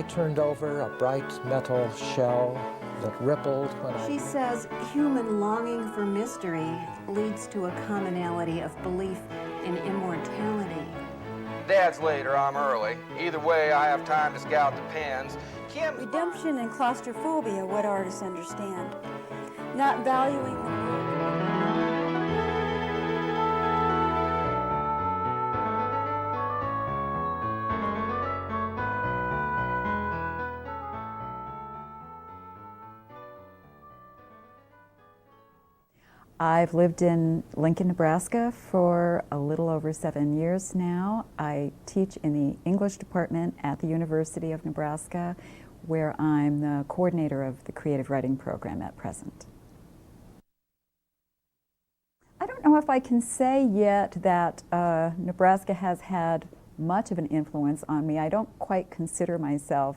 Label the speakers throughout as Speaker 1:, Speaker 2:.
Speaker 1: turned over a bright metal shell that rippled when
Speaker 2: She says human longing for mystery leads to a commonality of belief in immortality.
Speaker 3: Dad's late or I'm early. Either way, I have time to scout the pens.
Speaker 4: Redemption and claustrophobia, what artists understand. Not valuing the
Speaker 5: I've lived in Lincoln, Nebraska for a little over 7 years now. I teach in the English department at the University of Nebraska, where I'm the coordinator of the creative writing program at present. I don't know if I can say yet that Nebraska has had much of an influence on me. I don't quite consider myself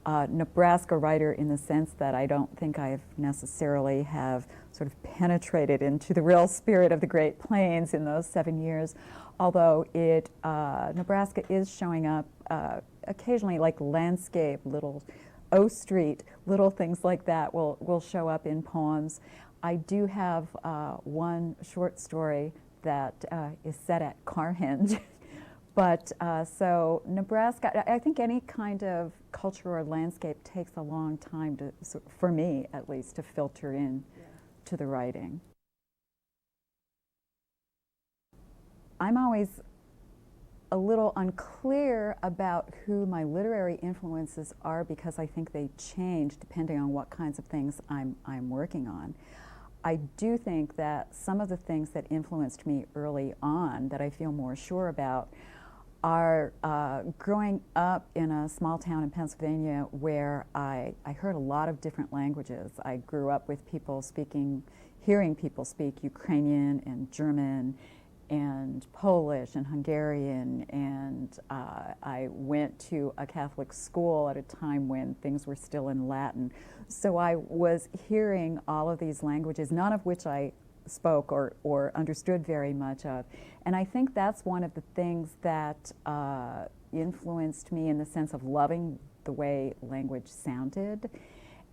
Speaker 5: a Nebraska writer in the sense that I don't think I've necessarily have sort of penetrated into the real spirit of the Great Plains in those 7 years, although Nebraska is showing up occasionally, like landscape, little O Street, little things like that will show up in poems. I do have one short story that is set at Carhenge. But so Nebraska, I think any kind of culture or landscape takes a long time to, for me at least, to filter in to the writing. I'm always a little unclear about who my literary influences are because I think they change depending on what kinds of things I'm working on. I do think that some of the things that influenced me early on that I feel more sure about are growing up in a small town in Pennsylvania where I heard a lot of different languages. I grew up with people hearing people speak Ukrainian and German and Polish and Hungarian, and I went to a Catholic school at a time when things were still in Latin. So I was hearing all of these languages, none of which I spoke or understood very much of. And I think that's one of the things that influenced me in the sense of loving the way language sounded.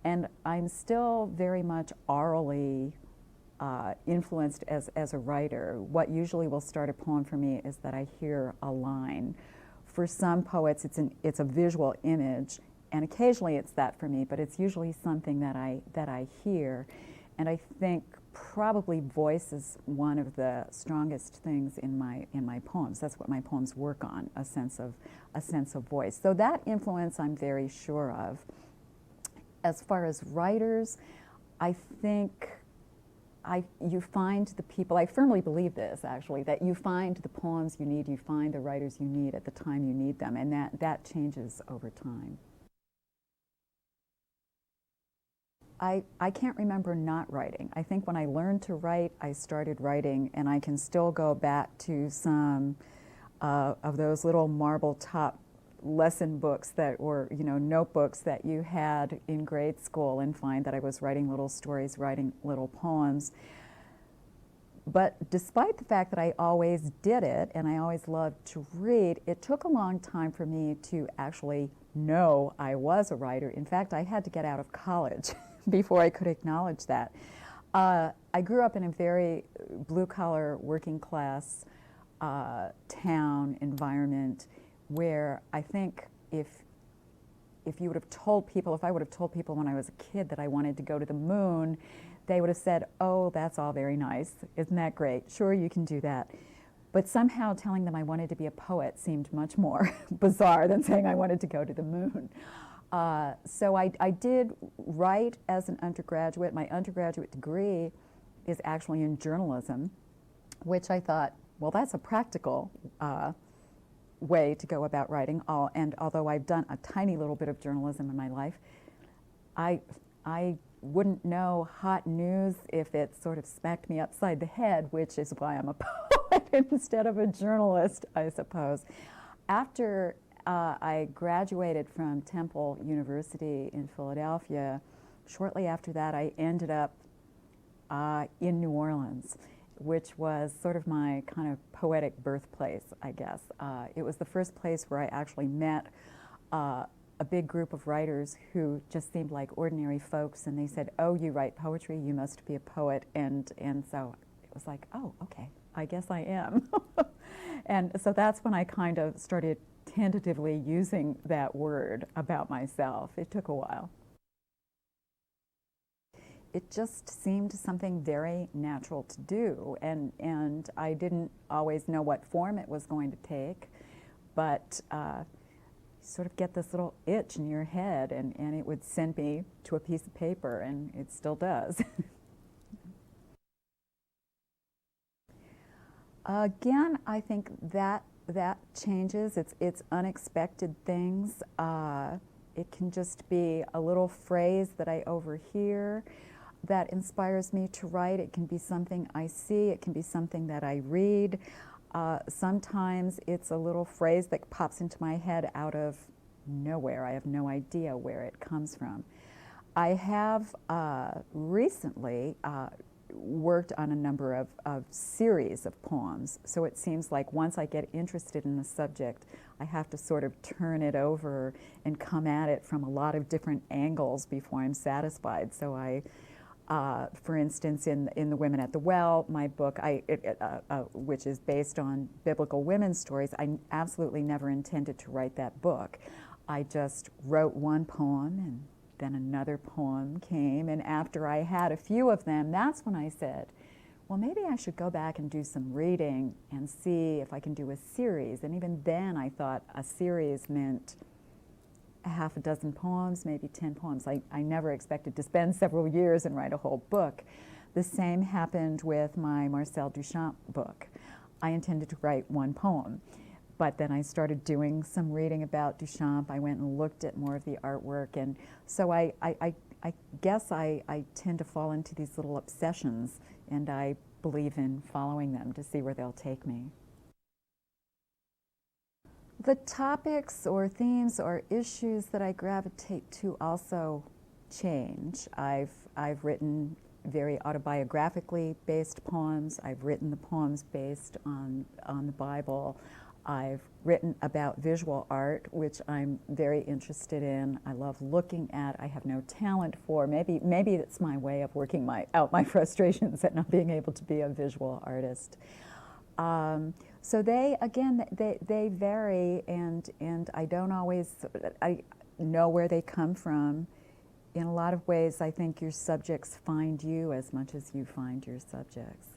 Speaker 5: And I'm still very much orally influenced as a writer. What usually will start a poem for me is that I hear a line. For some poets, it's a visual image, and occasionally it's that for me, but it's usually something that I hear. And I think probably voice is one of the strongest things in my poems. That's what my poems work on, a sense of voice. So that influence I'm very sure of. As far as writers, I think you find the people, I firmly believe this actually, that you find the poems you need, you find the writers you need at the time you need them, and that changes over time. I can't remember not writing. I think when I learned to write, I started writing, and I can still go back to some of those little marble top lesson books that were, notebooks that you had in grade school and find that I was writing little stories, writing little poems. But despite the fact that I always did it and I always loved to read, it took a long time for me to actually know I was a writer. In fact, I had to get out of college before I could acknowledge that. I grew up in a very blue-collar, working-class town environment where I think if you would have told people, if I would have told people when I was a kid that I wanted to go to the moon, they would have said, oh, that's all very nice. Isn't that great? Sure, you can do that. But somehow telling them I wanted to be a poet seemed much more bizarre than saying I wanted to go to the moon. So I did write as an undergraduate. My undergraduate degree is actually in journalism, which I thought, well, that's a practical way to go about writing. And although I've done a tiny little bit of journalism in my life, I wouldn't know hot news if it sort of smacked me upside the head, which is why I'm a poet instead of a journalist, I suppose. After I graduated from Temple University in Philadelphia, shortly after that I ended up in New Orleans, which was sort of my kind of poetic birthplace, I guess. It was the first place where I actually met a a big group of writers who just seemed like ordinary folks, and they said, "Oh, you write poetry, you must be a poet," and so it was like, "Oh, okay, I guess I am." And so that's when I kind of started tentatively using that word about myself. It took a while. It just seemed something very natural to do, and I didn't always know what form it was going to take, but you sort of get this little itch in your head, and it would send me to a piece of paper, and it still does. Again, I think that changes. It's unexpected things. It can just be a little phrase that I overhear that inspires me to write. It can be something I see. It can be something that I read. Sometimes it's a little phrase that pops into my head out of nowhere. I have no idea where it comes from. I have recently worked on a number of series of poems, so it seems like once I get interested in a subject, I have to sort of turn it over and come at it from a lot of different angles before I'm satisfied. So for instance, in The Women at the Well, my book, which is based on biblical women's stories, I absolutely never intended to write that book. I just wrote one poem, and then another poem came, and after I had a few of them, that's when I said, well, maybe I should go back and do some reading and see if I can do a series. And even then I thought a series meant a half a dozen poems, maybe 10 poems. I never expected to spend several years and write a whole book. The same happened with my Marcel Duchamp book. I intended to write one poem, but then I started doing some reading about Duchamp. I went and looked at more of the artwork, and so I guess I tend to fall into these little obsessions, and I believe in following them to see where they'll take me. The topics or themes or issues that I gravitate to also change. I've written very autobiographically based poems. I've written the poems based on the Bible. I've written about visual art, which I'm very interested in. I love looking at. I have no talent for. Maybe it's my way of working out my frustrations at not being able to be a visual artist. So they vary, and I don't always know where they come from. In a lot of ways, I think your subjects find you as much as you find your subjects.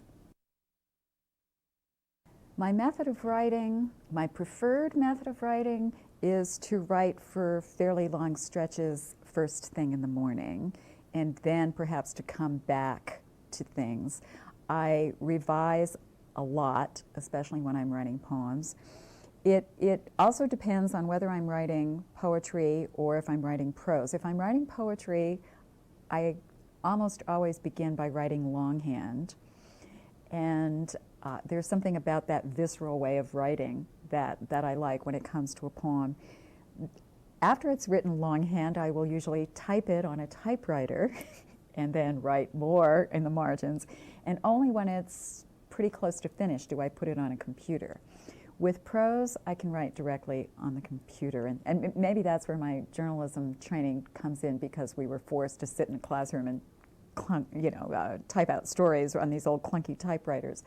Speaker 5: My method of writing, my preferred method of writing, is to write for fairly long stretches first thing in the morning, and then perhaps to come back to things. I revise a lot, especially when I'm writing poems. It also depends on whether I'm writing poetry or if I'm writing prose. If I'm writing poetry, I almost always begin by writing longhand. And there's something about that visceral way of writing that I like when it comes to a poem. After it's written longhand, I will usually type it on a typewriter and then write more in the margins. And only when it's pretty close to finished do I put it on a computer. With prose, I can write directly on the computer, and maybe that's where my journalism training comes in, because we were forced to sit in a classroom and type out stories on these old clunky typewriters.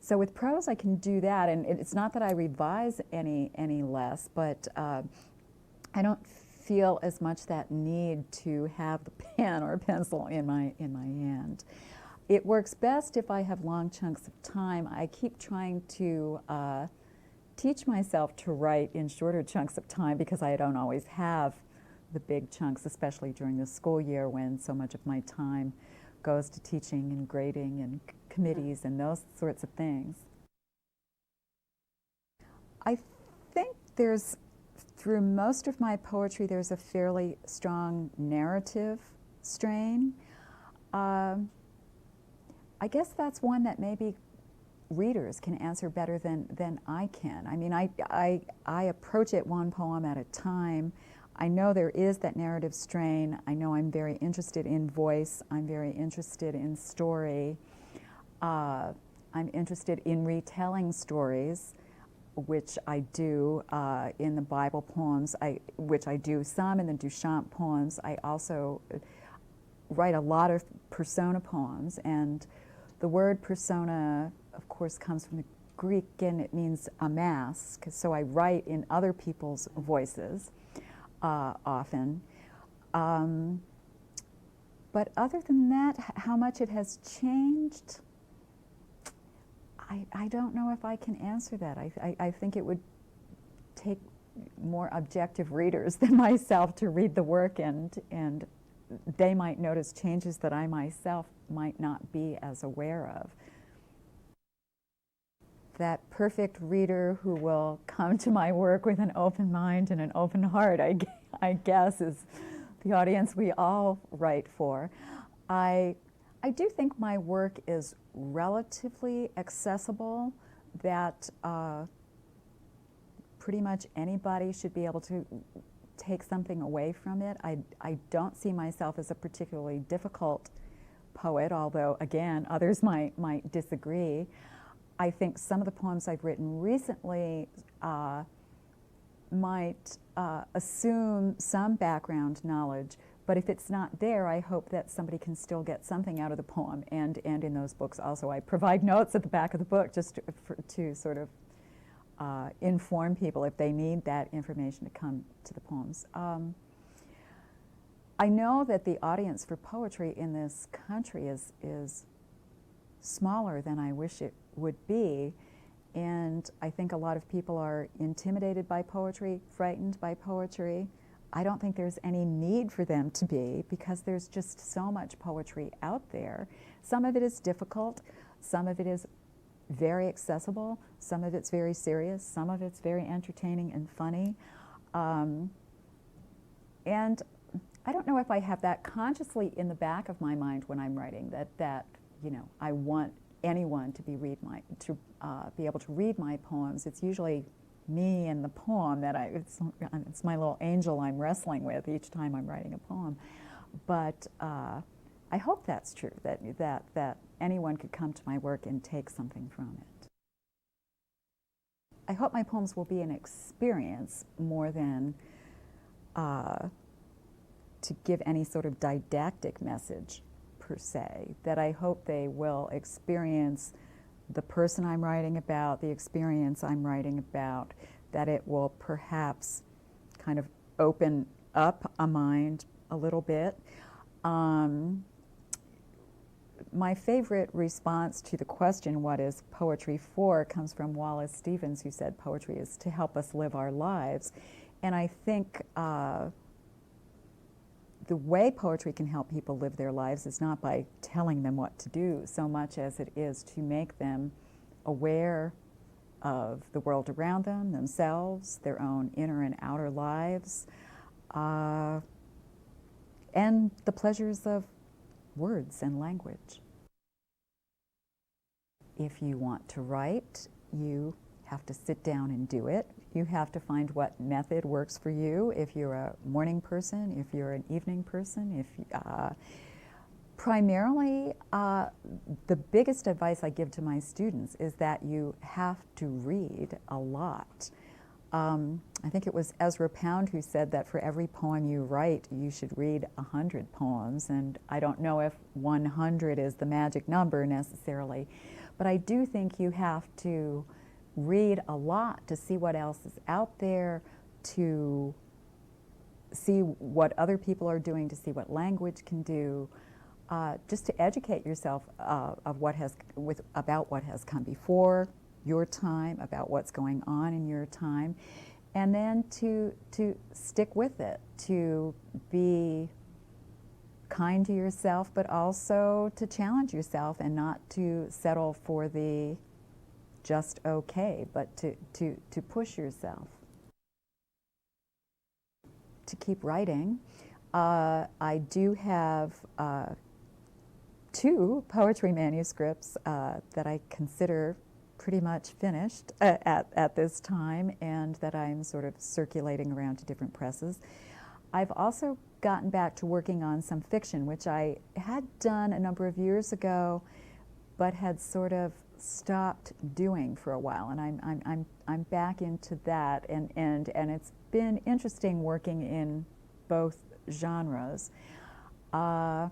Speaker 5: So with prose, I can do that, and it's not that I revise any less, but I don't feel as much that need to have the pen or pencil in my hand. It works best if I have long chunks of time. I keep trying to teach myself to write in shorter chunks of time, because I don't always have the big chunks, especially during the school year when so much of my time goes to teaching and grading and committees and those sorts of things. I think through most of my poetry, there's a fairly strong narrative strain. I guess that's one that maybe readers can answer better than I can. I mean, I approach it one poem at a time. I know there is that narrative strain. I know I'm very interested in voice. I'm very interested in story. I'm interested in retelling stories. which I do in the Bible poems, which I do some in the Duchamp poems. I also write a lot of persona poems, and the word persona, of course, comes from the Greek, and it means a mask. So I write in other people's voices often. But other than that, how much it has changed, I don't know if I can answer that. I think it would take more objective readers than myself to read the work, and they might notice changes that I myself might not be as aware of. That perfect reader who will come to my work with an open mind and an open heart, I guess, is the audience we all write for. I do think my work is relatively accessible, that pretty much anybody should be able to take something away from it. I don't see myself as a particularly difficult poet, although, again, others might disagree. I think some of the poems I've written recently might assume some background knowledge, but if it's not there, I hope that somebody can still get something out of the poem. And in those books also, I provide notes at the back of the book just to sort of inform people if they need that information to come to the poems. I know that the audience for poetry in this country is smaller than I wish it would be, and I think a lot of people are intimidated by poetry, frightened by poetry. I don't think there's any need for them to be, because there's just so much poetry out there. Some of it is difficult, some of it is very accessible, some of it's very serious, some of it's very entertaining and funny. And I don't know if I have that consciously in the back of my mind when I'm writing, that you know, I want anyone to be able to read my poems. It's usually me and the poem that it's my little angel I'm wrestling with each time I'm writing a poem. But I hope that's true, that anyone could come to my work and take something from it. I hope my poems will be an experience more than to give any sort of didactic message per se, that I hope they will experience the person I'm writing about, the experience I'm writing about, that it will perhaps kind of open up a mind a little bit. My favorite response to the question, what is poetry for, comes from Wallace Stevens, who said poetry is to help us live our lives. And I think the way poetry can help people live their lives is not by telling them what to do so much as it is to make them aware of the world around them, themselves, their own inner and outer lives, and the pleasures of words and language. If you want to write, you have to sit down and do it. You have to find what method works for you. If you're a morning person, if you're an evening person, primarily, the biggest advice I give to my students is that you have to read a lot. I think it was Ezra Pound who said that for every poem you write, you should read 100 poems, and I don't know if 100 is the magic number necessarily, but I do think you have to read a lot to see what else is out there, to see what other people are doing, to see what language can do, just to educate yourself about what has come before your time, about what's going on in your time, and then to stick with it, to be kind to yourself, but also to challenge yourself and not to settle for the just okay, but to push yourself. To keep writing, I do have 2 poetry manuscripts that I consider pretty much finished at this time, and that I'm sort of circulating around to different presses. I've also gotten back to working on some fiction, which I had done a number of years ago, but had sort of stopped doing for a while, and I'm back into that, and it's been interesting working in both genres, and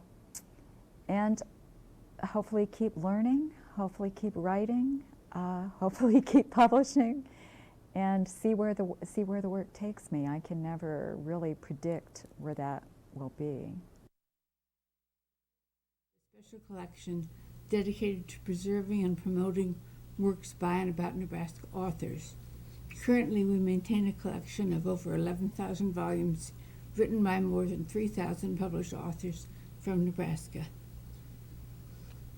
Speaker 5: hopefully keep learning, hopefully keep writing, hopefully keep publishing, and see where the work takes me. I can never really predict where that will be.
Speaker 6: A special collection dedicated to preserving and promoting works by and about Nebraska authors. Currently, we maintain a collection of over 11,000 volumes written by more than 3,000 published authors from Nebraska.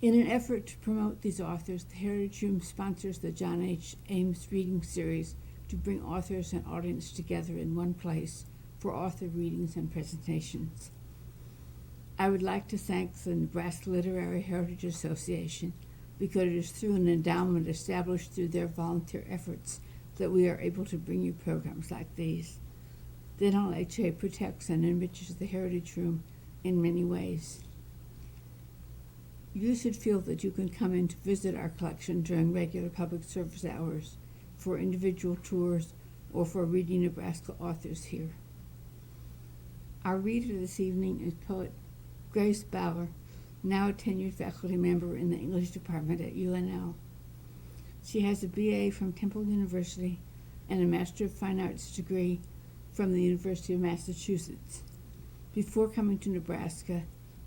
Speaker 6: In an effort to promote these authors, the Heritage Room sponsors the John H. Ames Reading Series to bring authors and audience together in one place for author readings and presentations. I would like to thank the Nebraska Literary Heritage Association because it is through an endowment established through their volunteer efforts that we are able to bring you programs like these. The NLHA protects and enriches the Heritage Room in many ways. You should feel that you can come in to visit our collection during regular public service hours, for individual tours, or for reading Nebraska authors here. Our reader this evening is poet Grace Bauer, now a tenured faculty member in the English department at UNL. She has a BA from Temple University and a Master of Fine Arts degree from the University of Massachusetts. Before coming to Nebraska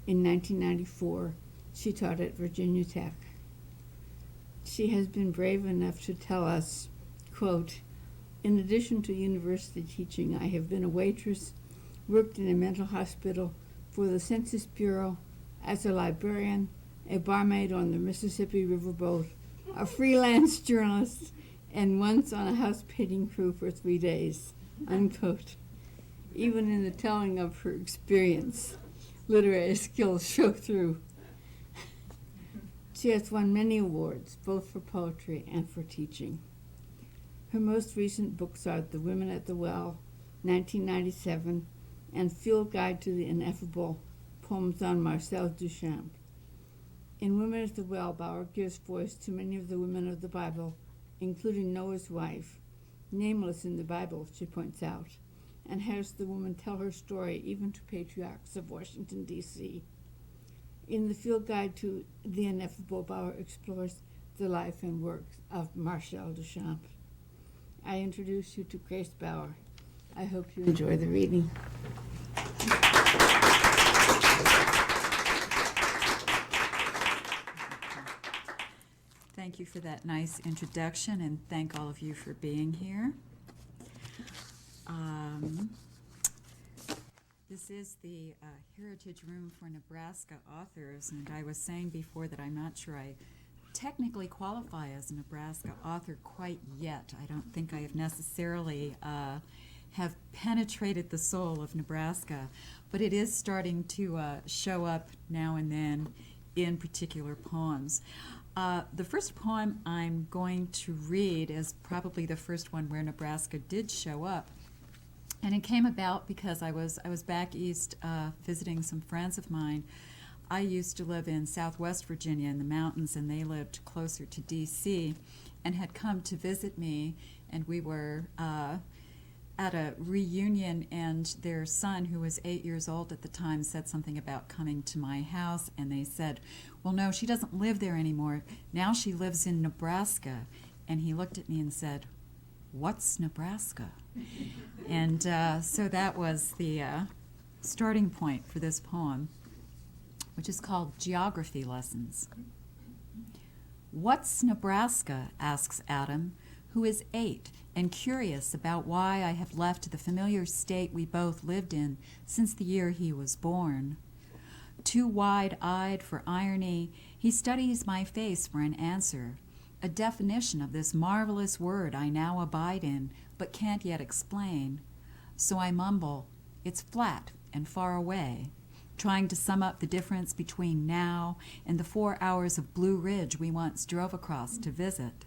Speaker 6: in 1994, she taught at Virginia Tech. She has been brave enough to tell us, quote, "In addition to university teaching, I have been a waitress, worked in a mental hospital, for the Census Bureau, as a librarian, a barmaid on the Mississippi Riverboat, a freelance journalist, and once on a house painting crew for 3 days," unquote. Even in the telling of her experience, literary skills show through. She has won many awards, both for poetry and for teaching. Her most recent books are The Women at the Well, 1997, and Field Guide to the Ineffable, Poems on Marcel Duchamp. In Women at the Well, Bauer gives voice to many of the women of the Bible, including Noah's wife, nameless in the Bible, she points out, and has the woman tell her story even to patriarchs of Washington, D.C. In the Field Guide to the Ineffable, Bauer explores the life and work of Marcel Duchamp. I introduce you to Grace Bauer. I hope you enjoy the reading.
Speaker 5: Thank you for that nice introduction, and thank all of you for being here. This is the Heritage Room for Nebraska Authors, and I was saying before that I'm not sure I technically qualify as a Nebraska author quite yet. I don't think I have necessarily have penetrated the soul of Nebraska, but it is starting to show up now and then in particular poems. The first poem I'm going to read is probably the first one where Nebraska did show up. And it came about because I was back east visiting some friends of mine. I used to live in Southwest Virginia in the mountains, and they lived closer to D.C. and had come to visit me, and we were at a reunion, and their son, who was 8 years old at the time, said something about coming to my house, and they said, "Well, no, she doesn't live there anymore. Now she lives in Nebraska." And he looked at me and said, "What's Nebraska?" And so that was the starting point for this poem, which is called Geography Lessons. "What's Nebraska?" asks Adam, who is 8 and curious about why I have left the familiar state we both lived in since the year he was born. Too wide-eyed for irony, he studies my face for an answer, a definition of this marvelous word I now abide in, but can't yet explain. So I mumble, "It's flat and far away," trying to sum up the difference between now and the 4 hours of Blue Ridge we once drove across to visit.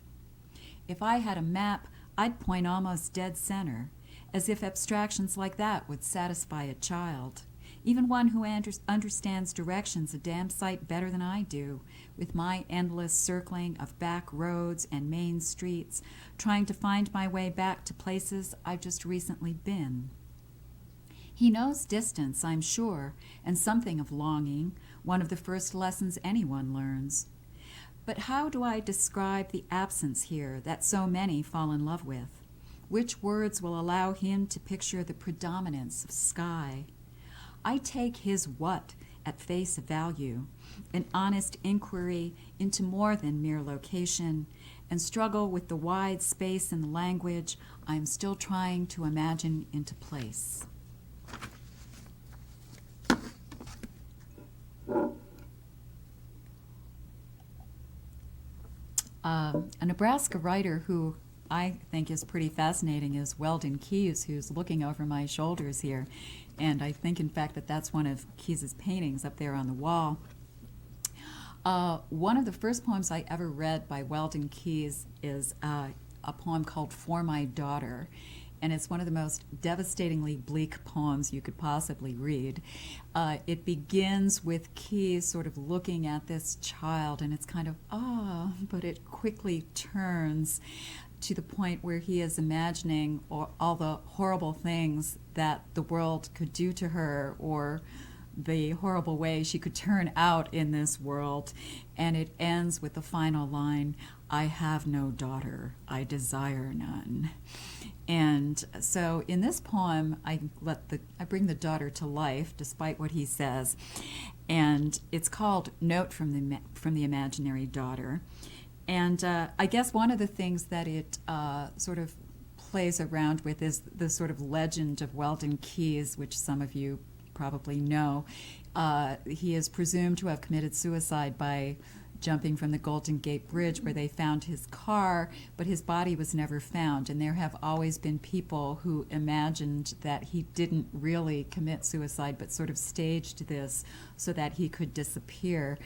Speaker 5: If I had a map, I'd point almost dead center, as if abstractions like that would satisfy a child,
Speaker 7: even one who understands directions a damn sight better than I do, with my endless circling of back roads and main streets, trying to find my way back to places I've just recently been. He knows distance, I'm sure, and something of longing, one of the first lessons anyone learns. But how do I describe the absence here that so many fall in love with? Which words will allow him to picture the predominance of sky? I take his what at face value, an honest inquiry into more than mere location, and struggle with the wide space in the language I'm still trying to imagine into place. A Nebraska writer who I think is pretty fascinating is Weldon Keyes, who's looking over my shoulders here. And I think, in fact, that that's one of Keyes's paintings up there on the wall. One of the first poems I ever read by Weldon Keyes is a poem called For My Daughter. And it's one of the most devastatingly bleak poems you could possibly read. It begins with Keyes sort of looking at this child, and it's kind of, but it quickly turns to the point where he is imagining all the horrible things that the world could do to her, or the horrible way she could turn out in this world. And it ends with the final line, I have no daughter, I desire none. And so in this poem, I bring the daughter to life, despite what he says, and it's called Note from the Imaginary Daughter. And I guess one of the things that it sort of plays around with is the sort of legend of Weldon Keyes, which some of you probably know. He is presumed to have committed suicide by jumping from the Golden Gate Bridge, where they found his car, but his body was never found. And there have always been people who imagined that he didn't really commit suicide, but sort of staged this so that he could disappear.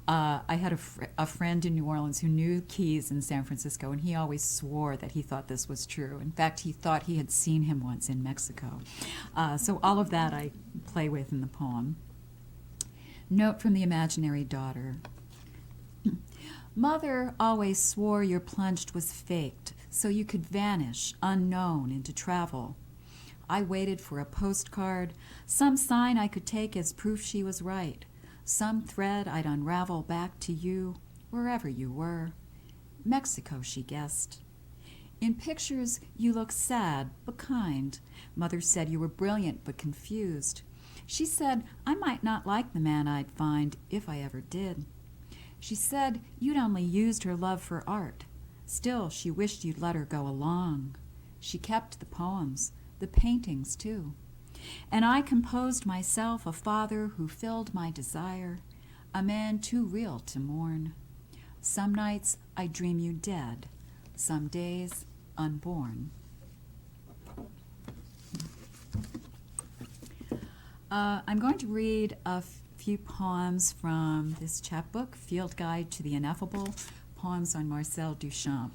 Speaker 7: I had a friend in New Orleans who knew Keyes in San Francisco, and he always swore that he thought this was true. In fact, he thought he had seen him once in Mexico. So all of that I play with in the poem. Note from the Imaginary Daughter. Mother always swore your plunged was faked, so you could vanish, unknown, into travel. I waited for a postcard, some sign I could take as proof she was right, some thread I'd unravel back to you, wherever you were. Mexico, she guessed. In pictures, you look sad but kind. Mother said you were brilliant but confused. She said I might not like the man I'd find if I ever did. She said you'd only used her love for art. Still, she wished you'd let her go along. She kept the poems, the paintings too. And I composed myself a father who filled my desire, a man too real to mourn. Some nights I dream you dead, some days unborn. I'm going to read a few poems from this chapbook, Field Guide to the Ineffable, Poems on Marcel Duchamp.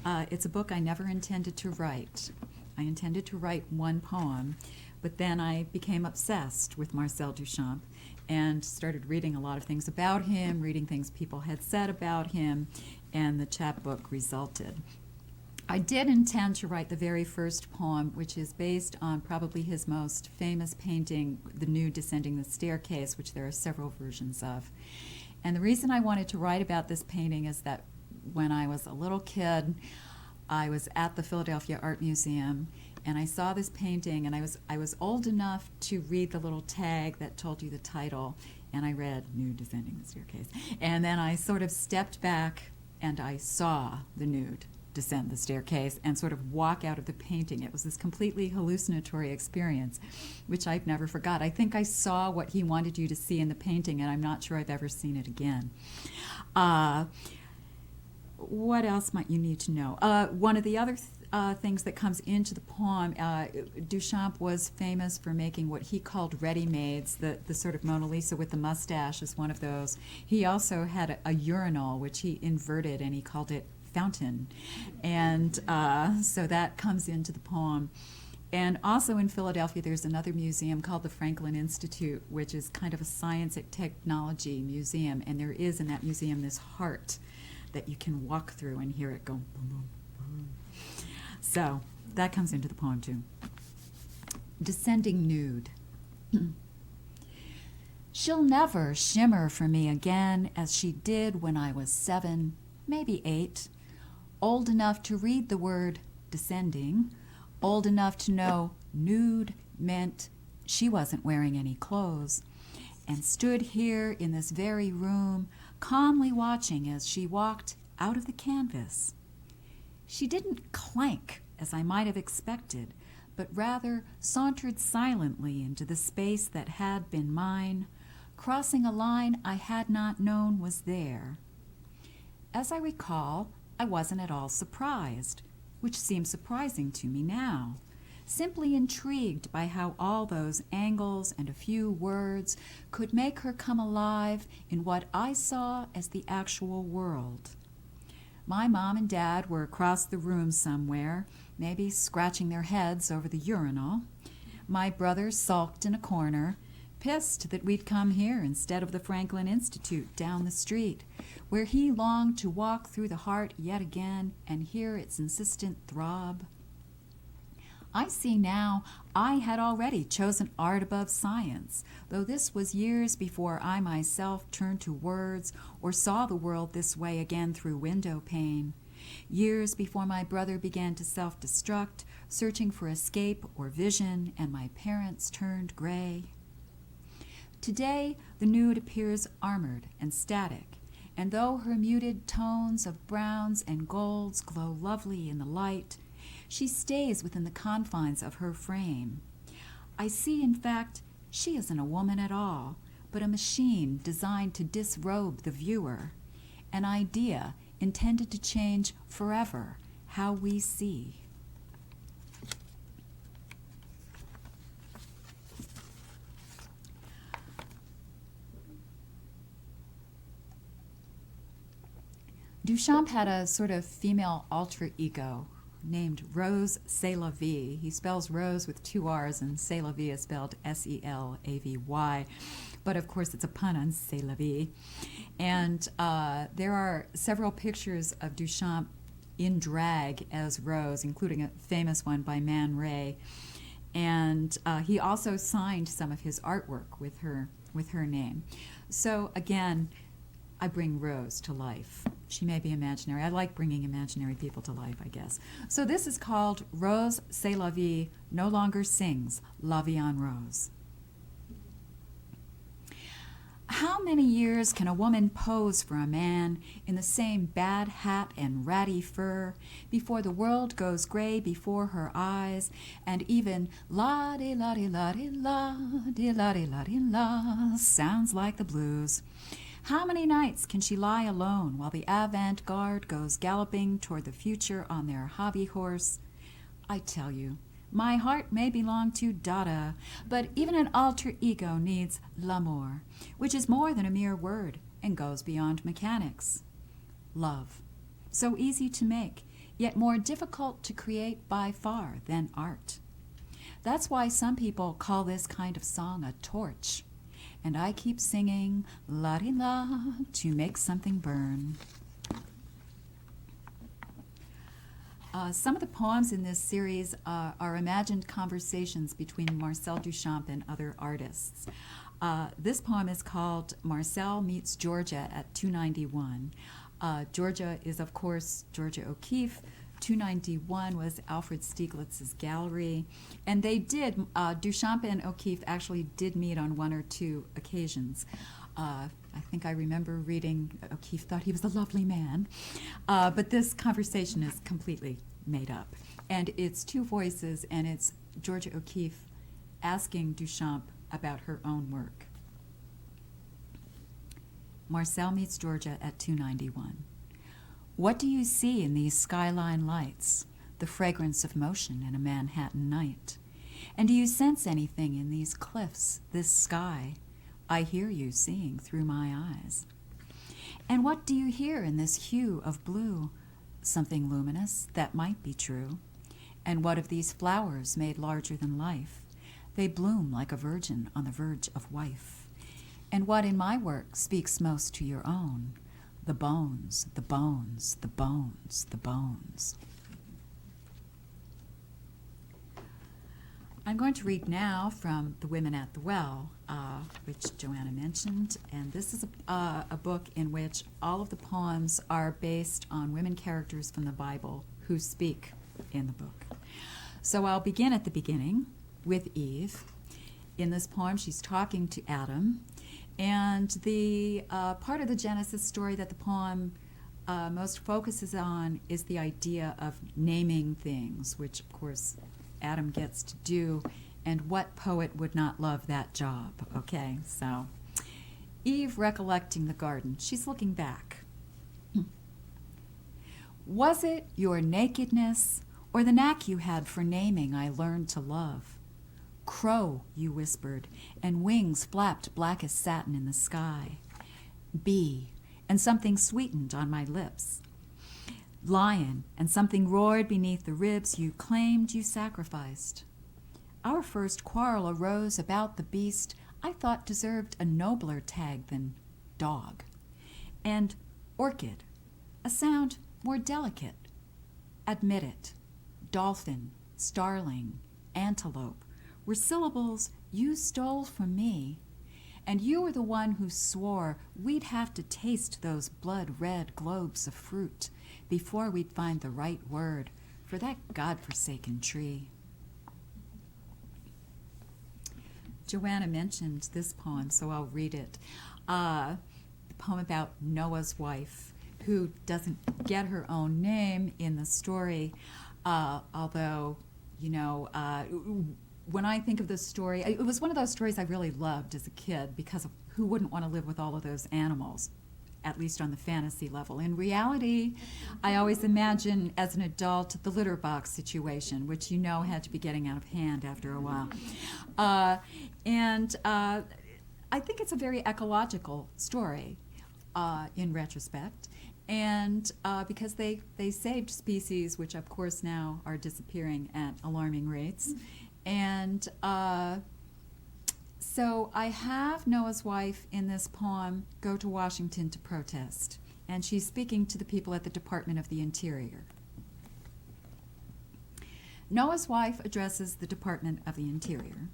Speaker 7: It's a book I never intended to write. I intended to write one poem, but then I became obsessed with Marcel Duchamp and started reading a lot of things about him, reading things people had said about him, and the chapbook resulted. I did intend to write the very first poem, which is based on probably his most famous painting, The Nude Descending the Staircase, which there are several versions of. And the reason I wanted to write about this painting is that when I was a little kid, I was at the Philadelphia Art Museum, and I saw this painting, and I was old enough to read the little tag that told you the title, and I read Nude Descending the Staircase. And then I sort of stepped back, and I saw the nude descend the staircase and sort of walk out of the painting. It was this completely hallucinatory experience, which I've never forgot. I think I saw what he wanted you to see in the painting, and I'm not sure I've ever seen it again. What else might you need to know? One of the other things that comes into the poem, Duchamp was famous for making what he called ready-mades. The sort of Mona Lisa with the mustache is one of those. He also had a urinal, which he inverted, and he called it fountain. And so that comes into the poem. And also in Philadelphia, there's another museum called the Franklin Institute, which is kind of a science and technology museum. And there is in that museum this heart that you can walk through and hear it go boom, boom, boom. So that comes into the poem too. Descending Nude. She'll never shimmer for me again as she did when I was 7, maybe 8, old enough to read the word descending, old enough to know nude meant she wasn't wearing any clothes, and stood here in this very room, calmly watching as she walked out of the canvas. She didn't clank, as I might have expected, but rather sauntered silently into the space that had been mine, crossing a line I had not known was there. As I recall, I wasn't at all surprised, which seems surprising to me now, simply intrigued by how all those angles and a few words could make her come alive in what I saw as the actual world. My mom and dad were across the room somewhere, maybe scratching their heads over the urinal. My brother sulked in a corner, pissed that we'd come here instead of the Franklin Institute down the street, where he longed to walk through the heart yet again and hear its insistent throb. I see now I had already chosen art above science, though this was years before I myself turned to words or saw the world this way again through window pane. Years before my brother began to self-destruct, searching for escape or vision, and my parents turned gray. Today, the nude appears armored and static, and though her muted tones of browns and golds glow lovely in the light, she stays within the confines of her frame. I see, in fact, she isn't a woman at all, but a machine designed to disrobe the viewer, an idea intended to change forever how we see. Duchamp had a sort of female alter ego named Rose C'est la Vie. He spells Rose with 2 R's, and C'est la Vie is spelled S-E-L-A-V-Y. But of course it's a pun on C'est la Vie. And there are several pictures of Duchamp in drag as Rose, including a famous one by Man Ray. And he also signed some of his artwork with her name. So again, I bring Rose to life. She may be imaginary. I like bringing imaginary people to life, I guess. So this is called Rose C'est la Vie, no longer sings La Vie en Rose. How many years can a woman pose for a man in the same bad hat and ratty fur before the world goes gray before her eyes, and even la-di-la-di-la-di-la-di-la-di-la sounds like the blues? How many nights can she lie alone while the avant-garde goes galloping toward the future on their hobby horse? I tell you, my heart may belong to Dada, but even an alter ego needs l'amour, which is more than a mere word and goes beyond mechanics. Love. So easy to make, yet more difficult to create by far than art. That's why some people call this kind of song a torch. And I keep singing la-di-la to make something burn. Some of the poems in this series are imagined conversations between Marcel Duchamp and other artists. This poem is called Marcel Meets Georgia at 291. Georgia is, of course, Georgia O'Keeffe. 291 was Alfred Stieglitz's gallery, and they did, Duchamp and O'Keeffe actually did meet on 1 or 2 occasions. I think I remember reading O'Keeffe thought he was a lovely man, but this conversation is completely made up. And it's 2 voices, and it's Georgia O'Keeffe asking Duchamp about her own work. Marcel Meets Georgia at 291. What do you see in these skyline lights, the fragrance of motion in a Manhattan night? And do you sense anything in these cliffs, this sky? I hear you seeing through my eyes. And what do you hear in this hue of blue? Something luminous that might be true. And what of these flowers made larger than life? They bloom like a virgin on the verge of wife. And what in my work speaks most to your own? The bones, the bones, the bones, the bones. I'm going to read now from The Women at the Well, which Joanna mentioned, and this is a book in which all of the poems are based on women characters from the Bible who speak in the book. So I'll begin at the beginning with Eve. In this poem, she's talking to Adam, and the part of the Genesis story that the poem most focuses on is the idea of naming things, which, of course, Adam gets to do, and what poet would not love that job, okay? So, Eve recollecting the garden, she's looking back. Was it your nakedness or the knack you had for naming I learned to love? Crow, you whispered, and wings flapped black as satin in the sky. Bee, and something sweetened on my lips. Lion, and something roared beneath the ribs you claimed you sacrificed. Our first quarrel arose about the beast I thought deserved a nobler tag than dog. And orchid, a sound more delicate. Admit it, dolphin, starling, antelope, were syllables you stole from me. And you were the one who swore we'd have to taste those blood-red globes of fruit before we'd find the right word for that God-forsaken tree. Joanna mentioned this poem, so I'll read it. The poem about Noah's wife, who doesn't get her own name in the story, although, you know, when I think of this story, it was one of those stories I really loved as a kid because of who wouldn't want to live with all of those animals, at least on the fantasy level. In reality, I always imagine as an adult the litter box situation, which you know had to be getting out of hand after a while. And I think it's a very ecological story in retrospect. And because they saved species, which of course now are disappearing at alarming rates. And so I have Noah's wife in this poem go to Washington to protest, and she's speaking to the people at the Department of the Interior. Noah's wife addresses the Department of the Interior.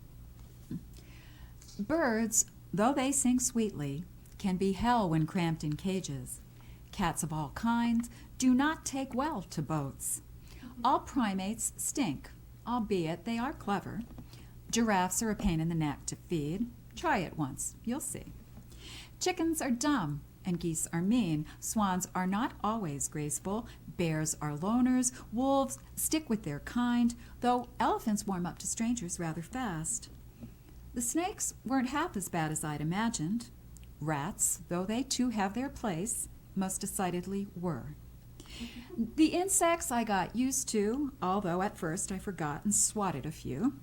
Speaker 7: Birds, though they sing sweetly, can be hell when cramped in cages. Cats of all kinds do not take well to boats. All primates stink, albeit they are clever. Giraffes are a pain in the neck to feed. Try it once, you'll see. Chickens are dumb and geese are mean. Swans are not always graceful. Bears are loners. Wolves stick with their kind, though elephants warm up to strangers rather fast. The snakes weren't half as bad as I'd imagined. Rats, though they too have their place, most decidedly were. The insects I got used to, although at first I forgot and swatted a few.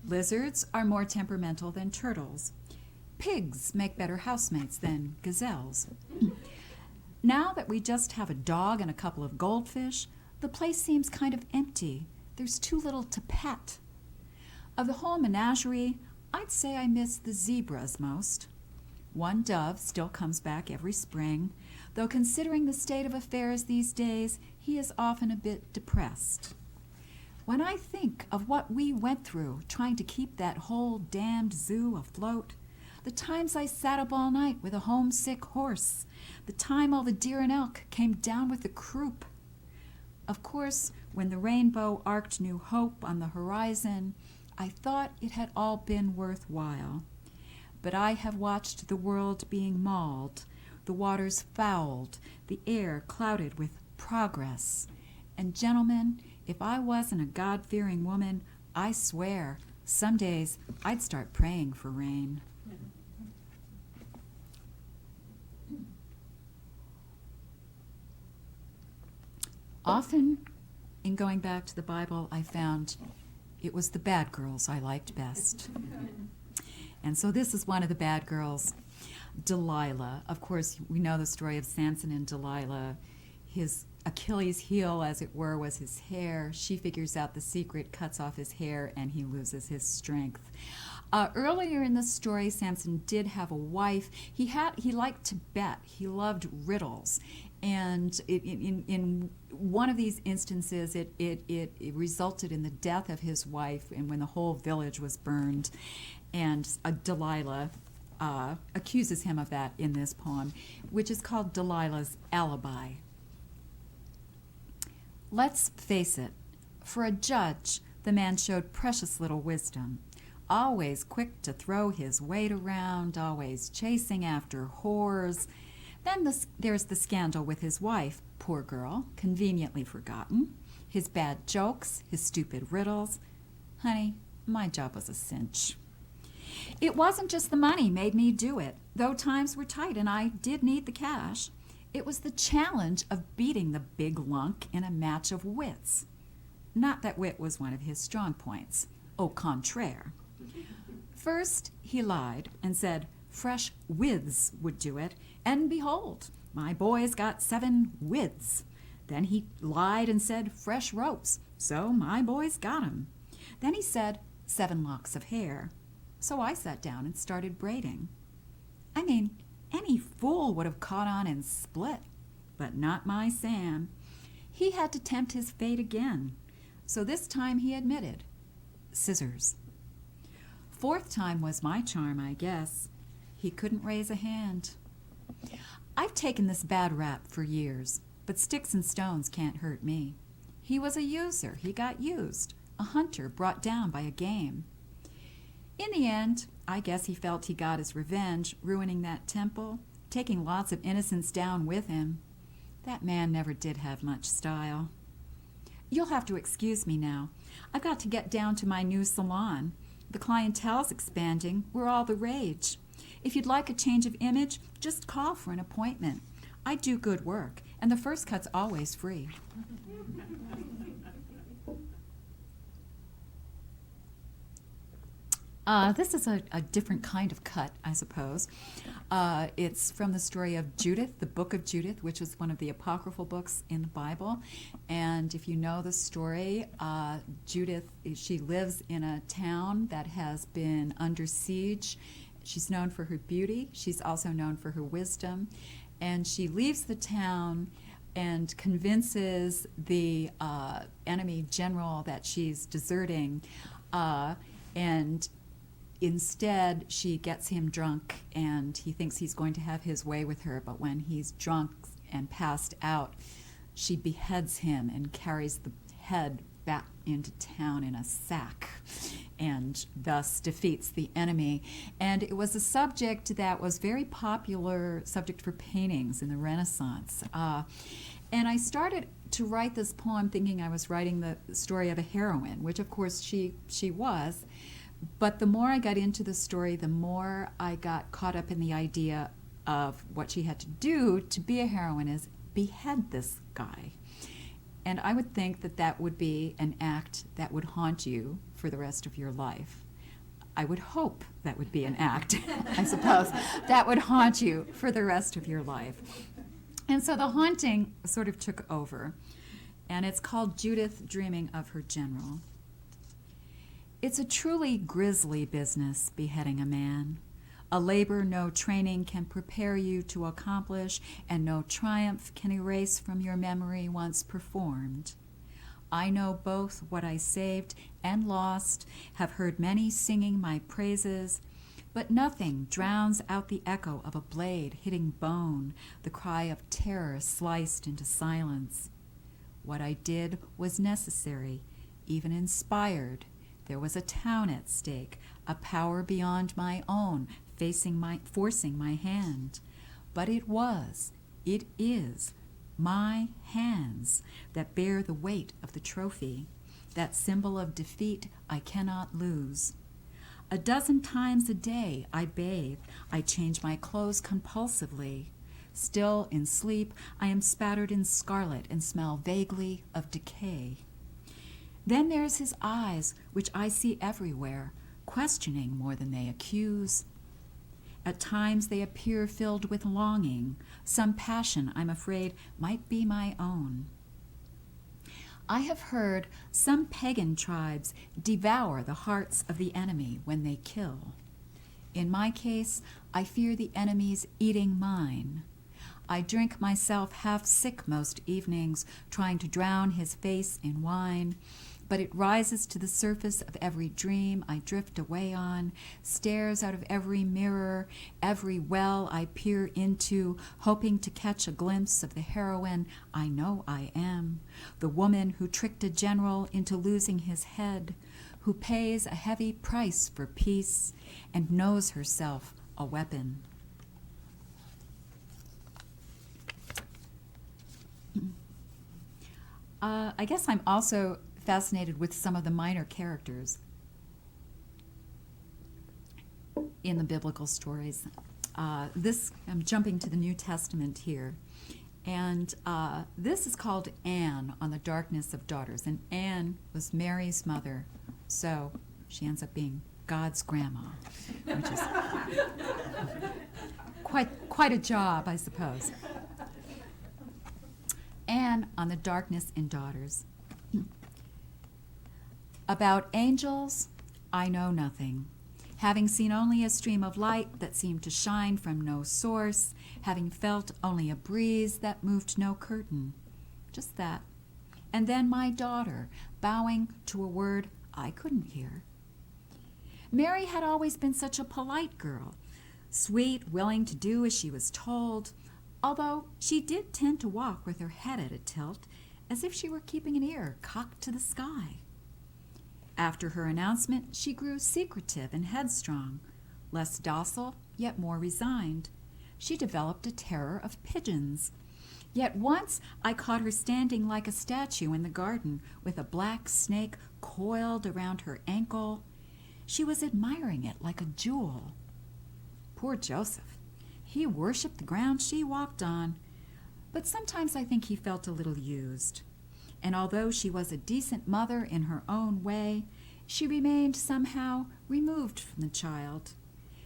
Speaker 7: Lizards are more temperamental than turtles. Pigs make better housemates than gazelles. Now that we just have a dog and a couple of goldfish, the place seems kind of empty. There's too little to pet. Of the whole menagerie, I'd say I miss the zebras most. One dove still comes back every spring, though considering the state of affairs these days, he is often a bit depressed. When I think of what we went through trying to keep that whole damned zoo afloat, the times I sat up all night with a homesick horse, the time all the deer and elk came down with the croup. Of course, when the rainbow arced new hope on the horizon, I thought it had all been worthwhile. But I have watched the world being mauled, the waters fouled, the air clouded with progress. And gentlemen, if I wasn't a God-fearing woman, I swear, some days I'd start praying for rain. Often, in going back to the Bible, I found it was the bad girls I liked best. And so this is one of the bad girls, Delilah. Of course, we know the story of Samson and Delilah. His Achilles heel, as it were, was his hair. She figures out the secret, cuts off his hair, and he loses his strength. Earlier in the story, Samson did have a wife. He liked to bet. He loved riddles. And in one of these instances, it resulted in the death of his wife, and when the whole village was burned. And Delilah accuses him of that in this poem, which is called Delilah's Alibi. Let's face it, for a judge, the man showed precious little wisdom. Always quick to throw his weight around, always chasing after whores. Then there's the scandal with his wife, poor girl, conveniently forgotten. His bad jokes, his stupid riddles. Honey, my job was a cinch. It wasn't just the money made me do it, though times were tight and I did need the cash. It was the challenge of beating the big lunk in a match of wits. Not that wit was one of his strong points. Au contraire. First, he lied and said fresh withs would do it, and behold, my boys got 7 withs. Then he lied and said fresh ropes, so my boys got 'em. Then he said 7 locks of hair, so I sat down and started braiding. I mean, any fool would have caught on and split, but not my Sam. He had to tempt his fate again, so this time he admitted, scissors. 4th time was my charm, I guess. He couldn't raise a hand. I've taken this bad rap for years, but sticks and stones can't hurt me. He was a user. He got used, a hunter brought down by a game. In the end, I guess he felt he got his revenge, ruining that temple, taking lots of innocents down with him. That man never did have much style. You'll have to excuse me now. I've got to get down to my new salon. The clientele's expanding. We're all the rage. If you'd like a change of image, just call for an appointment. I do good work, and the first cut's always free. This is a different kind of cut, I suppose. It's from the story of Judith, the Book of Judith, which is one of the apocryphal books in the Bible. And if you know the story, Judith, she lives in a town that has been under siege. She's known for her beauty. She's also known for her wisdom. And she leaves the town and convinces the enemy general that she's deserting. And instead, she gets him drunk, and he thinks he's going to have his way with her. But when he's drunk and passed out, she beheads him and carries the head back into town in a sack, and thus defeats the enemy. And it was a subject that was very popular subject for paintings in the Renaissance. And I started to write this poem thinking I was writing the story of a heroine, which of course she was. But the more I got into the story, the more I got caught up in the idea of what she had to do to be a heroine is behead this guy. And I would think that that would be an act that would haunt you for the rest of your life. I would hope that would be an act, I suppose, that would haunt you for the rest of your life. And so the haunting sort of took over. And it's called Judith Dreaming of Her General. It's a truly grisly business, beheading a man. A labor no training can prepare you to accomplish, and no triumph can erase from your memory once performed. I know both what I saved and lost, have heard many singing my praises, but nothing drowns out the echo of a blade hitting bone, the cry of terror sliced into silence. What I did was necessary, even inspired. There was a town at stake, a power beyond my own, forcing my hand. But it is my hands that bear the weight of the trophy, that symbol of defeat I cannot lose. A dozen times a day I bathe, I change my clothes compulsively. Still in sleep, I am spattered in scarlet and smell vaguely of decay. Then there's his eyes, which I see everywhere, questioning more than they accuse. At times they appear filled with longing, some passion I'm afraid might be my own. I have heard some pagan tribes devour the hearts of the enemy when they kill. In my case, I fear the enemy's eating mine. I drink myself half sick most evenings, trying to drown his face in wine, but it rises to the surface of every dream I drift away on, stares out of every mirror, every well I peer into, hoping to catch a glimpse of the heroine I know I am, the woman who tricked a general into losing his head, who pays a heavy price for peace and knows herself a weapon. I guess I'm also fascinated with some of the minor characters in the biblical stories. I'm jumping to the New Testament here. And this is called Anne on the Darkness of Daughters. And Anne was Mary's mother. So she ends up being God's grandma, which is quite a job, I suppose. Anne on the Darkness in Daughters. About angels, I know nothing. Having seen only a stream of light that seemed to shine from no source, having felt only a breeze that moved no curtain. Just that. And then my daughter, bowing to a word I couldn't hear. Mary had always been such a polite girl, sweet, willing to do as she was told, although she did tend to walk with her head at a tilt, as if she were keeping an ear cocked to the sky. After her announcement, she grew secretive and headstrong, less docile, yet more resigned. She developed a terror of pigeons. Yet once I caught her standing like a statue in the garden with a black snake coiled around her ankle. She was admiring it like a jewel. Poor Joseph. He worshipped the ground she walked on, but sometimes I think he felt a little used. And although she was a decent mother in her own way, she remained somehow removed from the child.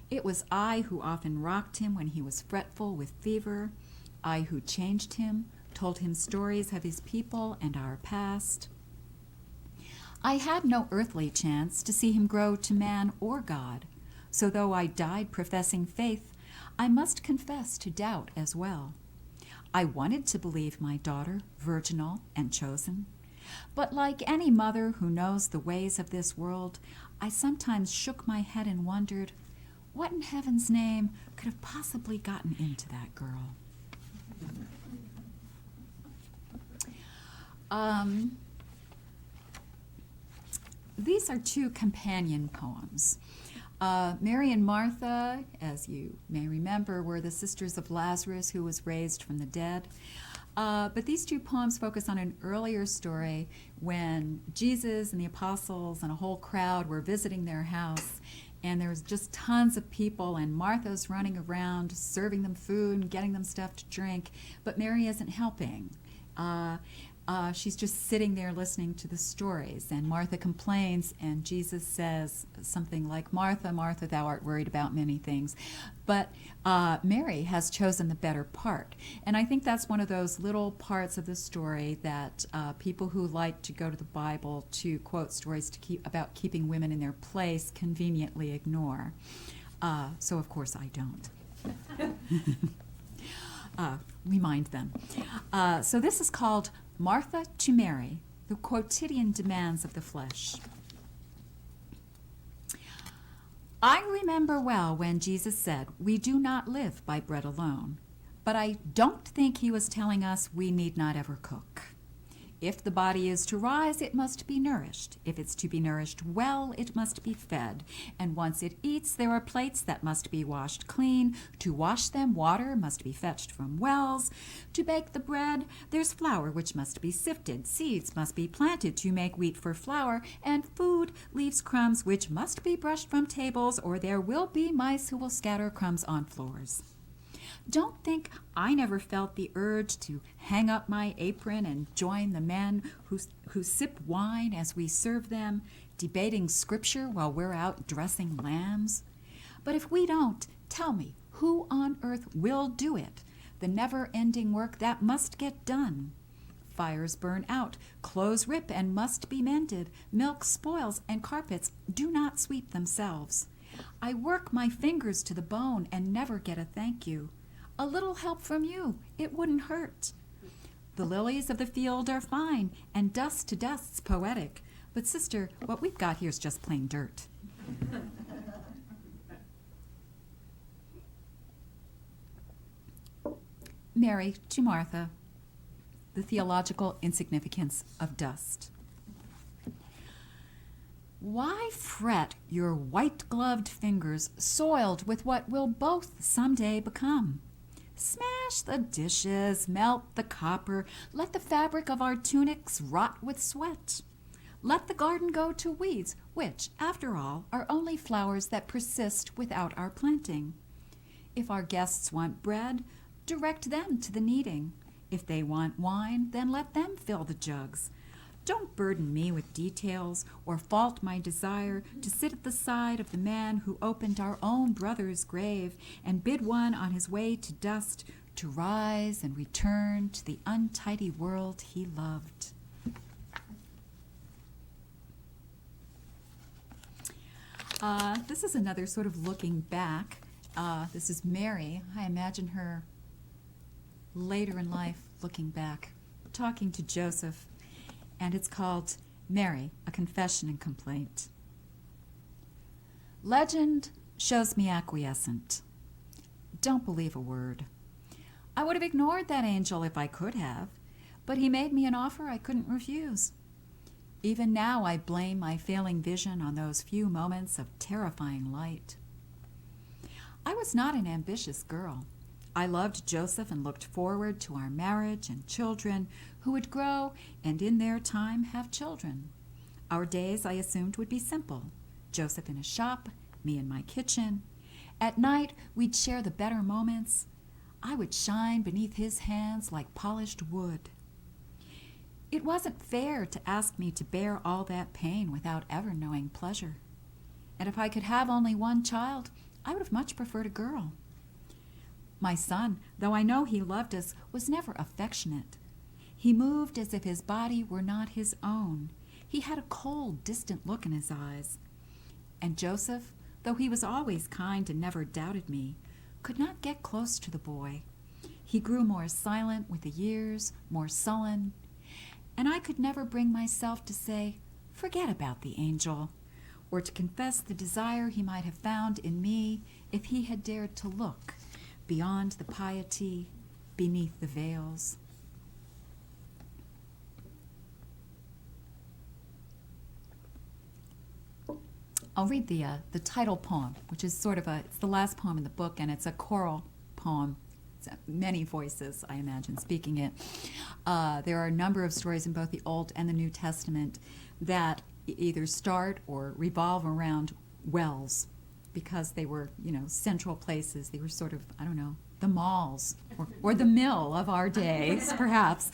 Speaker 7: It was I who often rocked him when he was fretful with fever, I who changed him, told him stories of his people and our past. I had no earthly chance to see him grow to man or God, so though I died professing faith, I must confess to doubt as well. I wanted to believe my daughter virginal and chosen, but like any mother who knows the ways of this world, I sometimes shook my head and wondered, what in heaven's name could have possibly gotten into that girl? These are two companion poems. Mary and Martha, as you may remember, were the sisters of Lazarus who was raised from the dead. But these two poems focus on an earlier story when Jesus and the apostles and a whole crowd were visiting their house, and there was just tons of people, and Martha's running around serving them food and getting them stuff to drink, but Mary isn't helping. She's just sitting there listening to the stories, and Martha complains, and Jesus says something like, Martha, Martha, thou art worried about many things. But Mary has chosen the better part. And I think that's one of those little parts of the story that people who like to go to the Bible to quote stories about keeping women in their place conveniently ignore. So, of course, I don't. Remind them. So this is called Martha to Mary, the quotidian demands of the flesh. I remember well when Jesus said, we do not live by bread alone, but I don't think he was telling us we need not ever cook. If the body is to rise, it must be nourished. If it's to be nourished well, it must be fed. And once it eats, there are plates that must be washed clean. To wash them, water must be fetched from wells. To bake the bread, there's flour which must be sifted. Seeds must be planted to make wheat for flour. And food leaves crumbs which must be brushed from tables, or there will be mice who will scatter crumbs on floors. Don't think I never felt the urge to hang up my apron and join the men who sip wine as we serve them, debating scripture while we're out dressing lambs. But if we don't, Tell me, who on earth will do it? The never-ending work that must get done. Fires burn out, clothes rip and must be mended, milk spoils, and carpets do not sweep themselves. I work my fingers to the bone and never get a thank you. A little help from you, it wouldn't hurt. The lilies of the field are fine, and dust to dust's poetic. But sister, what we've got here is just plain dirt. Mary to Martha, the theological insignificance of dust. Why fret your white-gloved fingers soiled with what will both someday become? Smash the dishes, melt the copper, let the fabric of our tunics rot with sweat. Let the garden go to weeds, which, after all, are only flowers that persist without our planting. If our guests want bread, direct them to the kneading. If they want wine, then let them fill the jugs. Don't burden me with details or fault my desire to sit at the side of the man who opened our own brother's grave and bid one on his way to dust to rise and return to the untidy world he loved. This is another sort of looking back. This is Mary. I imagine her later in life looking back, talking to Joseph, and it's called Mary, A Confession and Complaint. Legend shows me acquiescent. Don't believe a word. I would have ignored that angel if I could have, but he made me an offer I couldn't refuse. Even now I blame my failing vision on those few moments of terrifying light. I was not an ambitious girl. I loved Joseph and looked forward to our marriage and children who would grow and in their time have children. Our days, I assumed, would be simple. Joseph in a shop, me in my kitchen. At night, we'd share the better moments. I would shine beneath his hands like polished wood. It wasn't fair to ask me to bear all that pain without ever knowing pleasure. And if I could have only one child, I would have much preferred a girl. My son, though I know he loved us, was never affectionate. He moved as if his body were not his own. He had a cold, distant look in his eyes. And Joseph, though he was always kind and never doubted me, could not get close to the boy. He grew more silent with the years, more sullen, and I could never bring myself to say, "Forget about the angel," or to confess the desire he might have found in me if he had dared to look beyond the piety, beneath the veils. I'll read the title poem, which is sort of it's the last poem in the book, and it's a choral poem. It's many voices, I imagine, speaking it. There are a number of stories in both the Old and the New Testament that either start or revolve around wells, because they were, central places. They were sort of, the malls or the mill of our days, perhaps.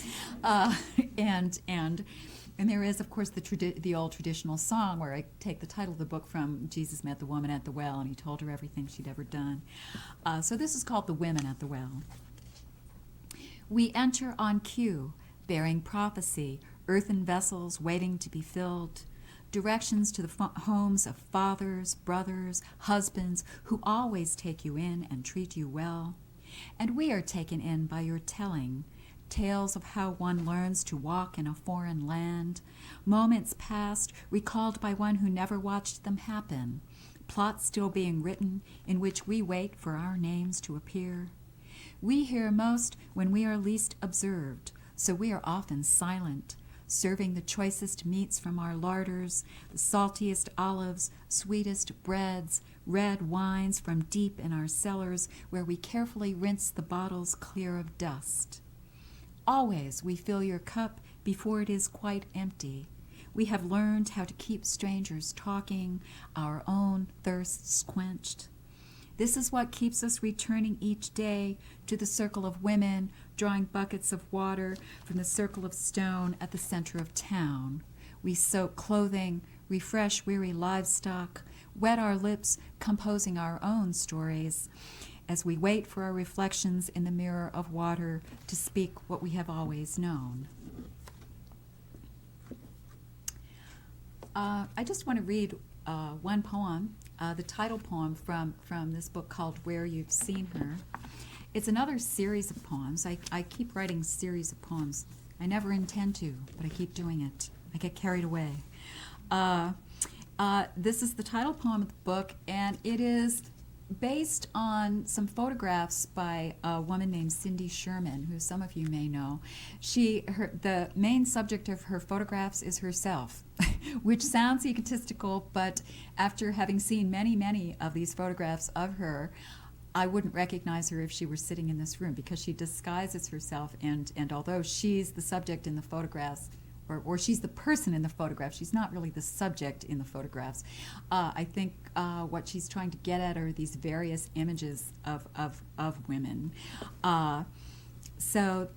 Speaker 7: And there is, of course, the old traditional song where I take the title of the book from. Jesus met the woman at the well, and he told her everything she'd ever done. So this is called The Women at the Well. We enter on cue, bearing prophecy, earthen vessels waiting to be filled, directions to the homes of fathers, brothers, husbands who always take you in and treat you well. And we are taken in by your telling, tales of how one learns to walk in a foreign land, moments past recalled by one who never watched them happen, plots still being written in which we wait for our names to appear. We hear most when we are least observed, so we are often silent, serving the choicest meats from our larders, the saltiest olives, sweetest breads, red wines from deep in our cellars where we carefully rinse the bottles clear of dust. Always we fill your cup before it is quite empty. We have learned how to keep strangers talking, our own thirsts quenched. This is what keeps us returning each day to the circle of women, drawing buckets of water from the circle of stone at the center of town. We soak clothing, refresh weary livestock, wet our lips composing our own stories, as we wait for our reflections in the mirror of water to speak what we have always known. I just want to read one poem, the title poem from this book called Where You've Seen Her. It's another series of poems. I keep writing series of poems. I never intend to, but I keep doing it. I get carried away. This is the title poem of the book, and it is based on some photographs by a woman named Cindy Sherman, who some of you may know. The main subject of her photographs is herself, which sounds egotistical, but after having seen many, many of these photographs of her, I wouldn't recognize her if she were sitting in this room, because she disguises herself, and although she's the subject in the photographs, or she's the person in the photograph, she's not really the subject in the photographs. I think what she's trying to get at are these various images of women. So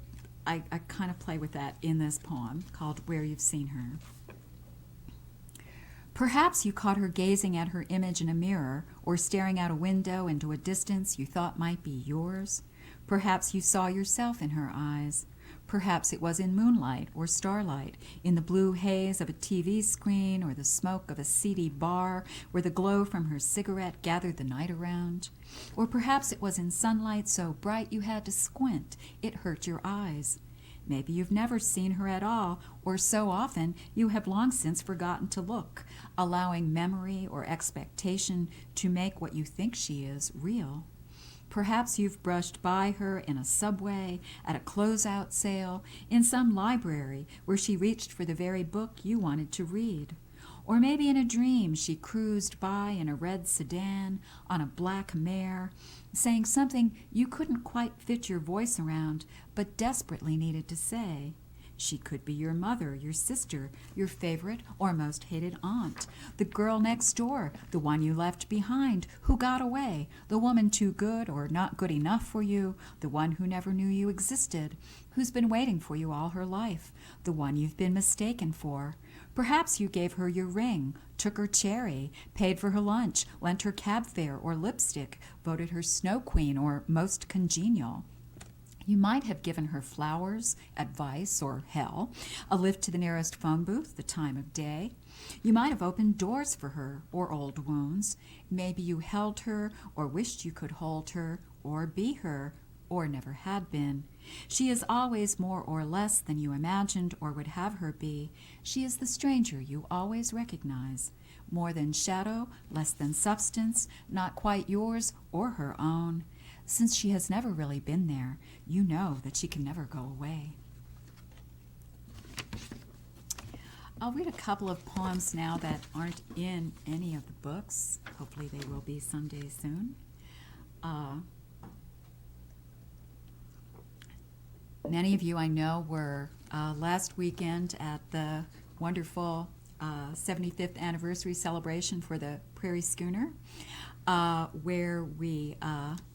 Speaker 7: I kind of play with that in this poem called Where You've Seen Her. Perhaps you caught her gazing at her image in a mirror, or staring out a window into a distance you thought might be yours. Perhaps you saw yourself in her eyes. Perhaps it was in moonlight or starlight, in the blue haze of a TV screen or the smoke of a seedy bar where the glow from her cigarette gathered the night around. Or perhaps it was in sunlight so bright you had to squint, it hurt your eyes. Maybe you've never seen her at all, or so often you have long since forgotten to look, allowing memory or expectation to make what you think she is real. Perhaps you've brushed by her in a subway, at a closeout sale, in some library where she reached for the very book you wanted to read. Or maybe in a dream she cruised by in a red sedan on a black mare, saying something you couldn't quite fit your voice around, but desperately needed to say. She could be your mother, your sister, your favorite or most hated aunt, the girl next door, the one you left behind, who got away, the woman too good or not good enough for you, the one who never knew you existed, who's been waiting for you all her life, the one you've been mistaken for. Perhaps you gave her your ring, took her cherry, paid for her lunch, lent her cab fare or lipstick, voted her snow queen or most congenial. You might have given her flowers, advice, or hell, a lift to the nearest phone booth, the time of day. You might have opened doors for her, or old wounds. Maybe you held her, or wished you could hold her, or be her, or never had been. She is always more or less than you imagined or would have her be. She is the stranger you always recognize. More than shadow, less than substance, not quite yours or her own. Since she has never really been there, you know that she can never go away. I'll read a couple of poems now that aren't in any of the books. Hopefully they will be someday soon. Many of you I know were last weekend at the wonderful 75th anniversary celebration for the Prairie Schooner, where we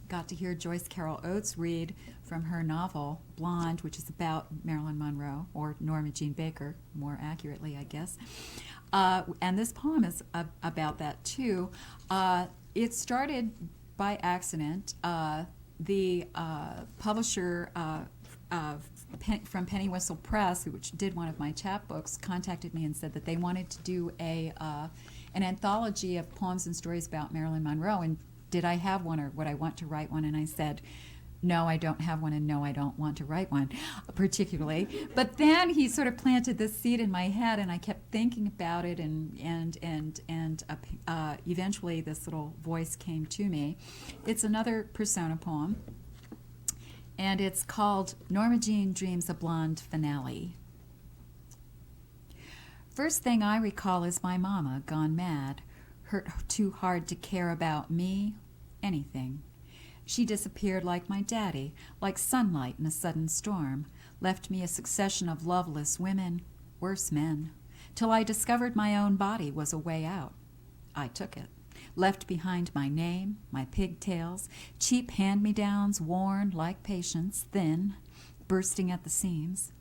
Speaker 7: got to hear Joyce Carol Oates read from her novel, Blonde, which is about Marilyn Monroe, or Norma Jean Baker, more accurately, I guess. And this poem is about that, too. It started by accident. The publisher from Penny Whistle Press, which did one of my chapbooks, contacted me and said that they wanted to do an anthology of poems and stories about Marilyn Monroe, and did I have one, or would I want to write one? And I said, no, I don't have one, and no, I don't want to write one particularly. But then he sort of planted this seed in my head, and I kept thinking about it, and eventually this little voice came to me. It's another persona poem, and it's called Norma Jean Dreams a Blonde Finale. First thing I recall is my mama gone mad, hurt too hard to care about me, anything. She disappeared like my daddy, like sunlight in a sudden storm, left me a succession of loveless women, worse men, till I discovered my own body was a way out. I took it, left behind my name, my pigtails, cheap hand-me-downs worn like patience, thin, bursting at the seams.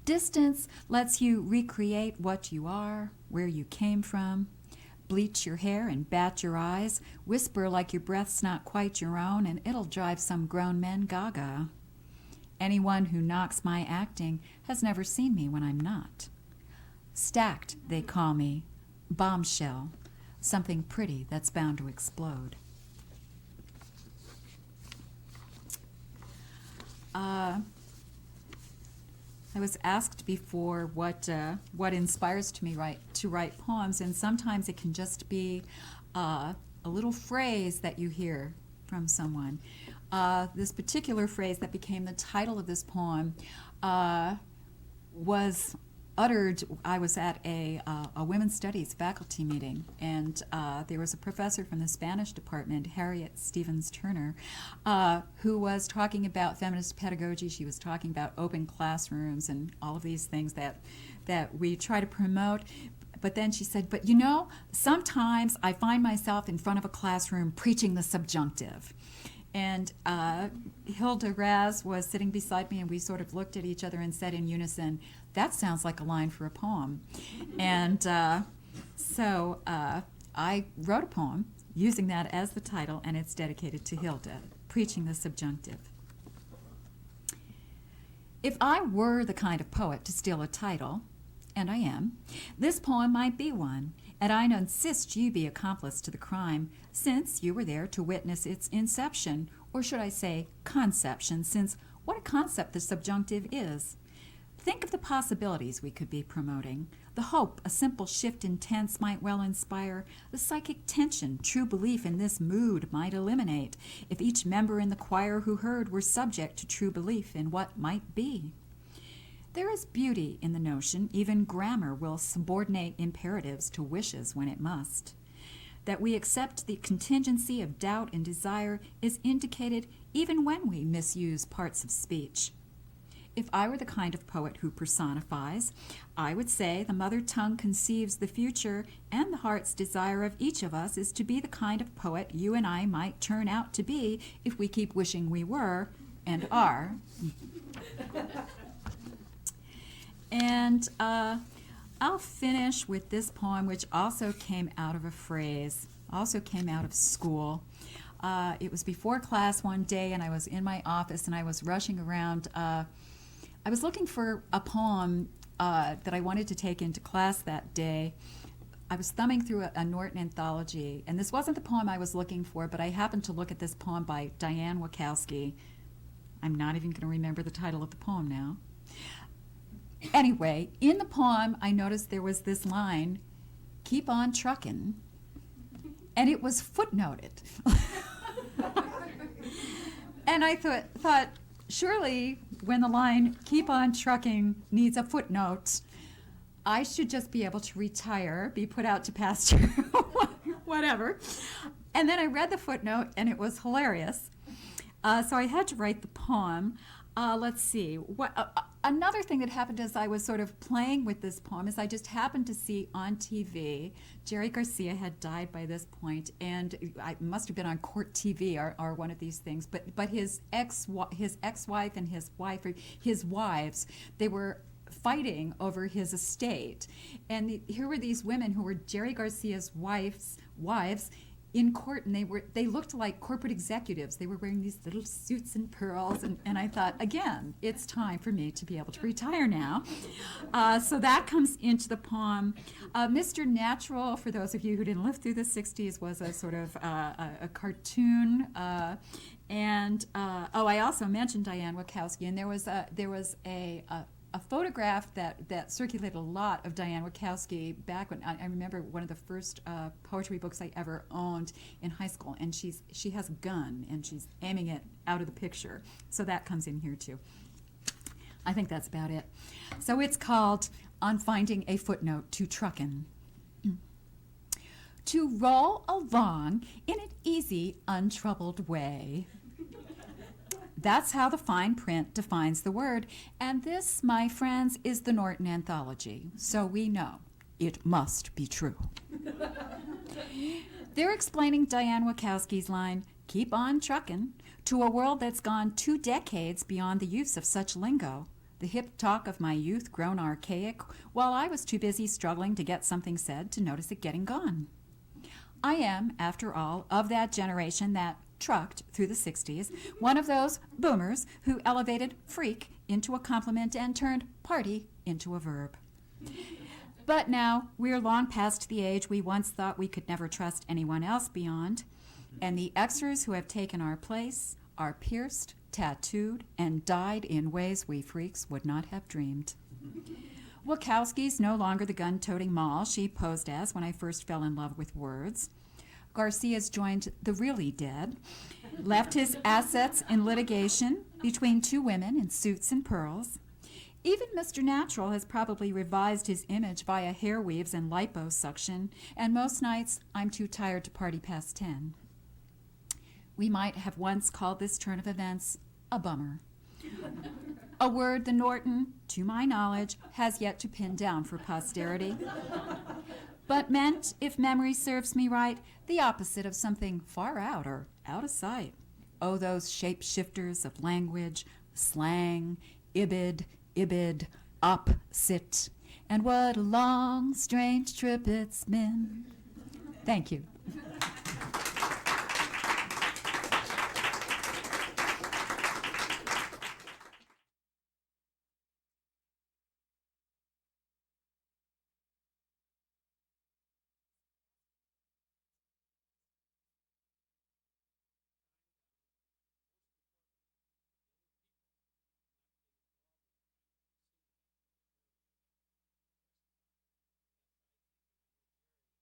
Speaker 7: Distance lets you recreate what you are, where you came from. Bleach your hair and bat your eyes, whisper like your breath's not quite your own, and it'll drive some grown men gaga. Anyone who knocks my acting has never seen me when I'm not. Stacked, they call me. Bombshell. Something pretty that's bound to explode. I was asked before what inspires me to write poems, and sometimes it can just be a little phrase that you hear from someone. This particular phrase that became the title of this poem was uttered. I was at a women's studies faculty meeting, and there was a professor from the Spanish department, Harriet Stevens Turner, who was talking about feminist pedagogy. She was talking about open classrooms and all of these things that we try to promote. But then she said, but you know, sometimes I find myself in front of a classroom preaching the subjunctive. And Hilda Raz was sitting beside me, and we sort of looked at each other and said in unison, that sounds like a line for a poem. And so I wrote a poem using that as the title, and it's dedicated to Hilda, Preaching the Subjunctive. If I were the kind of poet to steal a title, and I am, this poem might be one, and I'd insist you be accomplice to the crime, since you were there to witness its inception, or should I say conception, since what a concept the subjunctive is. Think of the possibilities we could be promoting, the hope a simple shift in tense might well inspire, the psychic tension true belief in this mood might eliminate, if each member in the choir who heard were subject to true belief in what might be. There is beauty in the notion even grammar will subordinate imperatives to wishes when it must. That we accept the contingency of doubt and desire is indicated even when we misuse parts of speech. If I were the kind of poet who personifies, I would say the mother tongue conceives the future, and the heart's desire of each of us is to be the kind of poet you and I might turn out to be if we keep wishing we were and are. And I'll finish with this poem, which also came out of a phrase, also came out of school. It was before class one day, and I was in my office, and I was rushing around. I was looking for a poem that I wanted to take into class that day. I was thumbing through a Norton anthology, and this wasn't the poem I was looking for, but I happened to look at this poem by Diane Wachowski. I'm not even going to remember the title of the poem now. Anyway, in the poem, I noticed there was this line, "Keep on truckin'," and it was footnoted. And I thought, surely when the line, "Keep on trucking," needs a footnote, I should just be able to retire, be put out to pasture, whatever. And then I read the footnote, and it was hilarious. So I had to write the poem. Let's see. Another thing that happened as I was sort of playing with this poem is I just happened to see on TV, Jerry Garcia had died by this point, and I must have been on Court TV or one of these things. But his ex-wife and his wife, or his wives, they were fighting over his estate, and here were these women who were Jerry Garcia's wives in court, and they looked like corporate executives. They were wearing these little suits and pearls, and I thought, again, it's time for me to be able to retire now. So that comes into the poem. Mr. Natural, for those of you who didn't live through the 60s, was a sort of a cartoon. I also mentioned Diane Wachowski, and there was a photograph that circulated a lot of Diane Wachowski back when I remember one of the first poetry books I ever owned in high school, and she has a gun and she's aiming it out of the picture, so that comes in here too. I think that's about it. So it's called "On Finding a Footnote to Truckin'." To roll along in an easy, untroubled way. That's how the fine print defines the word. And this, my friends, is the Norton Anthology. So we know it must be true. They're explaining Diane Wachowski's line, "Keep on truckin'," to a world that's gone 2 decades beyond the use of such lingo. the hip talk of my youth grown archaic, while I was too busy struggling to get something said to notice it getting gone. I am, after all, of that generation that trucked through the 60s, one of those boomers who elevated freak into a compliment and turned party into a verb. But now we're long past the age we once thought we could never trust anyone else beyond, and the Xers who have taken our place are pierced, tattooed, and dyed in ways we freaks would not have dreamed. Wachowski's no longer the gun-toting Moll she posed as when I first fell in love with words. Garcia's joined the really dead, left his assets in litigation between two women in suits and pearls. Even Mr. Natural has probably revised his image via hair weaves and liposuction, and most nights I'm too tired to party past 10. We might have once called this turn of events a bummer. A word the Norton, to my knowledge, has yet to pin down for posterity, but meant, if memory serves me right, the opposite of something far out or out of sight. Oh, those shape-shifters of language, slang, ibid, op, sit, and what a long, strange trip it's been. Thank you.